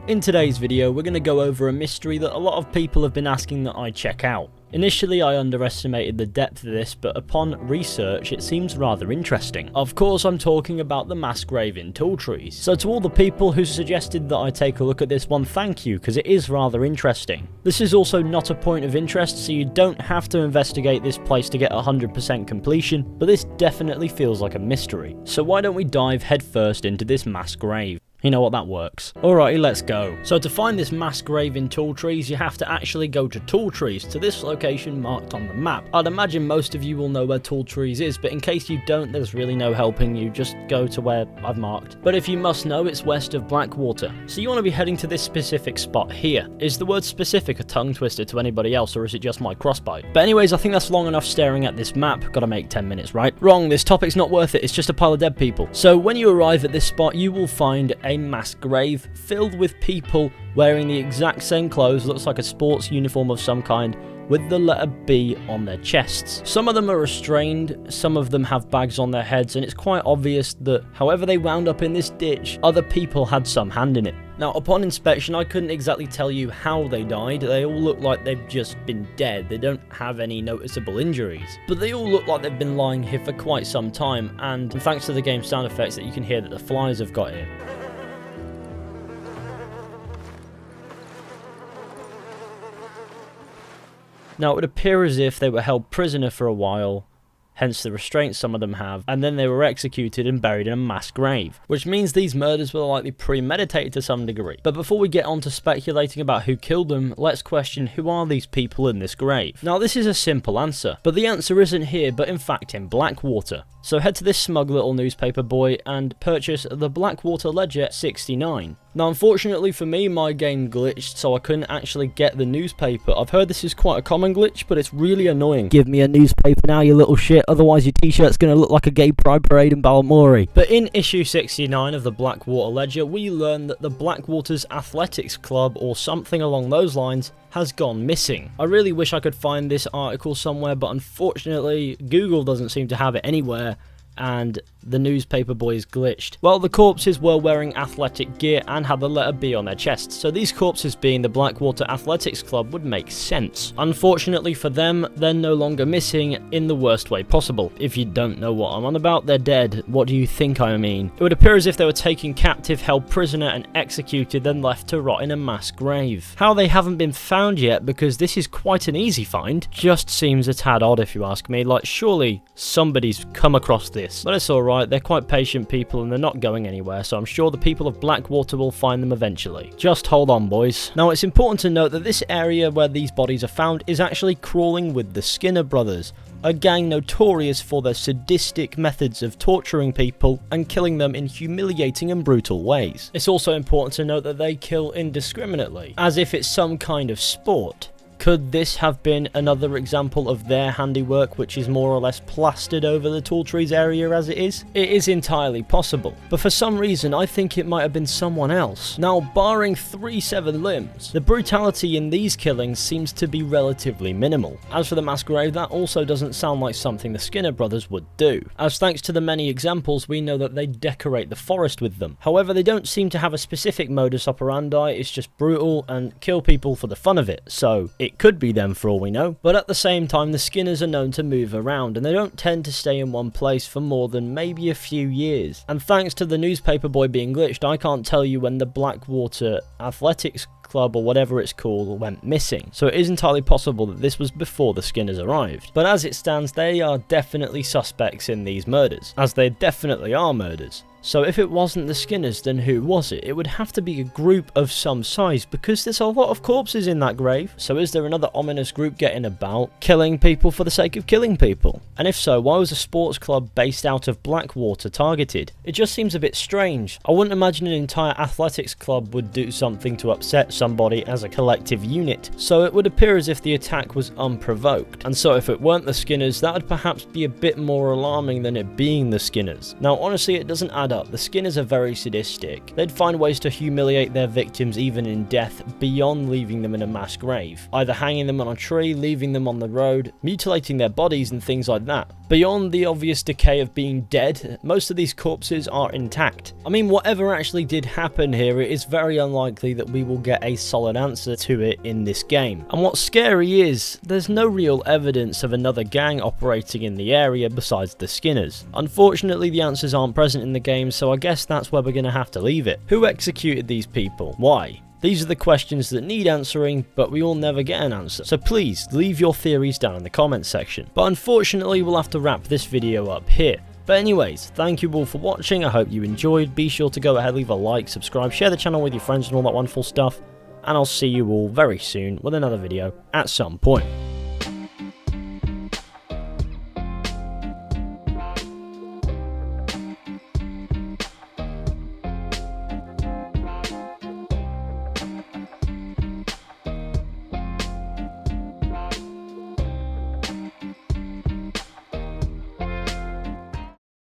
In today's video, we're going to go over a mystery that a lot of people have been asking that I check out. Initially, I underestimated the depth of this, but upon research, it seems rather interesting. Of course, I'm talking about the mass grave in Tall Trees. So to all the people who suggested that I take a look at this one, thank you, because it is rather interesting. This is also not a point of interest, so you don't have to investigate this place to get 100% completion, but this definitely feels like a mystery. So why don't we dive headfirst into this mass grave? You know what, that works. Alrighty, let's go. So to find this mass grave in Tall Trees, you have to actually go to Tall Trees, to this location marked on the map. I'd imagine most of you will know where Tall Trees is, but in case you don't, there's really no helping you, just go to where I've marked. But if you must know, it's west of Blackwater. So you want to be heading to this specific spot here. Is the word specific a tongue twister to anybody else, or is it just my crossbite? But anyways, I think that's long enough staring at this map. Gotta make 10 minutes, right? Wrong, this topic's not worth it, it's just a pile of dead people. So when you arrive at this spot, you will find a mass grave filled with people wearing the exact same clothes, looks like a sports uniform of some kind, with the letter B on their chests. Some of them are restrained, some of them have bags on their heads, and it's quite obvious that however they wound up in this ditch, other people had some hand in it. Now, upon inspection, I couldn't exactly tell you how they died. They all look like they've just been dead. They don't have any noticeable injuries. But they all look like they've been lying here for quite some time, and thanks to the game's sound effects that you can hear that the flies have got here. Now, it would appear as if they were held prisoner for a while, hence the restraints some of them have, and then they were executed and buried in a mass grave, which means these murders were likely premeditated to some degree. But before we get on to speculating about who killed them, let's question who are these people in this grave. Now, this is a simple answer, but the answer isn't here, but in fact in Blackwater. So head to this smug little newspaper boy and purchase the Blackwater Ledger 69. Now, unfortunately for me, my game glitched, so I couldn't actually get the newspaper. I've heard this is quite a common glitch, but it's really annoying. Give me a newspaper now, you little shit, otherwise your t-shirt's gonna look like a gay pride parade in Balmorey. But in issue 69 of the Blackwater Ledger, we learn that the Blackwater's Athletics Club, or something along those lines, has gone missing. I really wish I could find this article somewhere, but unfortunately, Google doesn't seem to have it anywhere, and the newspaper boys glitched. Well, the corpses were wearing athletic gear and had the letter B on their chests, so these corpses being the Blackwater Athletics Club would make sense. Unfortunately for them, they're no longer missing in the worst way possible. If you don't know what I'm on about, they're dead. What do you think I mean? It would appear as if they were taken captive, held prisoner and executed, then left to rot in a mass grave. How they haven't been found yet, because this is quite an easy find, just seems a tad odd if you ask me. Like, surely somebody's come across this. But it's alright. They're quite patient people and they're not going anywhere, so I'm sure the people of Blackwater will find them eventually. Just hold on, boys. Now, it's important to note that this area where these bodies are found is actually crawling with the Skinner brothers, a gang notorious for their sadistic methods of torturing people and killing them in humiliating and brutal ways. It's also important to note that they kill indiscriminately, as if it's some kind of sport. Could this have been another example of their handiwork, which is more or less plastered over the Tall Trees area as it is? It is entirely possible, but for some reason I think it might have been someone else. Now, barring 3 severed limbs, the brutality in these killings seems to be relatively minimal. As for the mass grave, that also doesn't sound like something the Skinner brothers would do, as thanks to the many examples we know that they decorate the forest with them. However, they don't seem to have a specific modus operandi, it's just brutal and kill people for the fun of it, so it could be them for all we know. But at the same time, the Skinners are known to move around and they don't tend to stay in one place for more than maybe a few years. And thanks to the newspaper boy being glitched, I can't tell you when the Blackwater Athletics Club or whatever it's called went missing, so it is entirely possible that this was before the Skinners arrived. But as it stands, they are definitely suspects in these murders, as they definitely are murders. So if it wasn't the Skinners, then who was it? It would have to be a group of some size, because there's a lot of corpses in that grave. So is there another ominous group getting about, killing people for the sake of killing people? And if so, why was a sports club based out of Blackwater targeted? It just seems a bit strange. I wouldn't imagine an entire athletics club would do something to upset somebody as a collective unit. So it would appear as if the attack was unprovoked. And so if it weren't the Skinners, that would perhaps be a bit more alarming than it being the Skinners. Now honestly, it doesn't add add up. The Skinners are very sadistic. They'd find ways to humiliate their victims even in death beyond leaving them in a mass grave, either hanging them on a tree, leaving them on the road, mutilating their bodies and things like that. Beyond the obvious decay of being dead, most of these corpses are intact. I mean, whatever actually did happen here, it is very unlikely that we will get a solid answer to it in this game. And what's scary is, there's no real evidence of another gang operating in the area besides the Skinners. Unfortunately, the answers aren't present in the game, so I guess that's where we're going to have to leave it. Who executed these people? Why? These are the questions that need answering, but we will never get an answer. So please, leave your theories down in the comments section. But unfortunately, we'll have to wrap this video up here. But anyways, thank you all for watching. I hope you enjoyed. Be sure to go ahead, leave a like, subscribe, share the channel with your friends and all that wonderful stuff. And I'll see you all very soon with another video at some point.